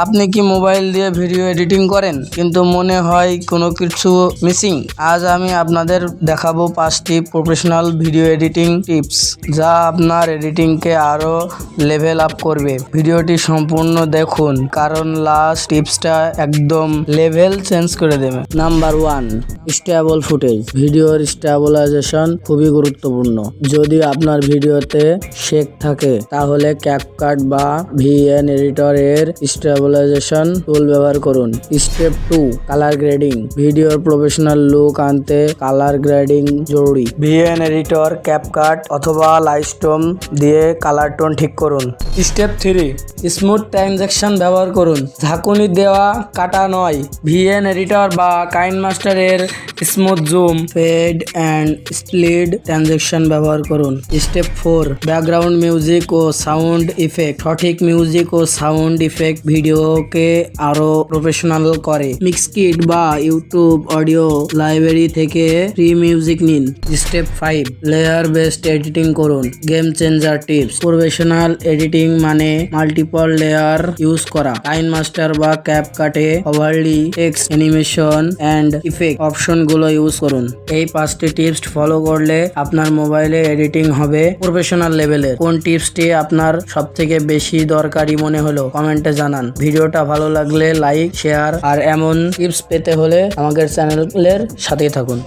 আপনি কি মোবাইল দিয়ে ভিডিও এডিটিং করেন কিন্তু মনে হয় কোনো কিছু মিসিং? আজ আমি আপনাদের দেখাবো 5টি প্রফেশনাল ভিডিও এডিটিং টিপস যা আপনার এডিটিংকে আরো লেভেল আপ করবে। ভিডিওটি সম্পূর্ণ দেখুন কারণ লাস্ট টিপসটা একদম লেভেল চেঞ্জ করে দেবে। Number 1, stable footage. ভিডিওর স্টেবিলাইজেশন খুবই গুরুত্বপূর্ণ। যদি আপনার ভিডিওতে শেক থাকে তাহলে ক্যাপকাট বা ভিএন এডিটর এর স্টেবিলাইজেশন টুল ব্যবহার করুন। Step 2, colour grading. ভিডিওর প্রফেশনাল লুক আনতে কালার গ্রেডিং জরুরি। ভিএন এডিটর, ক্যাপকাট অথবা লাইটস্টোন দিয়ে কালার টোন ঠিক করুন। স্টেপ 3, স্মুথ ট্রানজ্যাকশন ব্যবহার করুন। ঝাঁকুনি দেওয়া, কাটা নয়। ভিএন এডিটর বা কাইনমাস্টার এর smooth zoom, fade and split transaction ব্যবহার করুন। স্টেপ 4, ব্যাকগ্রাউন্ড মিউজিক ও সাউন্ড ইফেক্ট। সঠিক মিউজিক ও সাউন্ড ইফেক্ট ভিডিওকে আরো প্রফেশনাল করে। মিক্সকিট বা ইউটিউব অডিও লাইব্রেরি থেকে ফ্রি মিউজিক নিন। স্টেপ 5, লেয়ার বেসড এডিটিং করুন। Game changer tips. Professional editing মানে মাল্টিপল লেয়ার ইউজ করা। কাইনমাস্টার বা ক্যাপকাটে overlay text, animation and effect অপশনগুলো ইউজ করুন। এই 5টি টিপস ফলো করলে আপনার মোবাইলে এডিটিং হবে প্রফেশনাল লেভেলের। কোন টিপসটি আপনার সবথেকে বেশি দরকারি মনে হলো কমেন্টে জানান। ভিডিওটা ভালো লাগলে লাইক, শেয়ার আর এমন টিপস পেতে হলে আমাদের চ্যানেলের সাথেই থাকুন।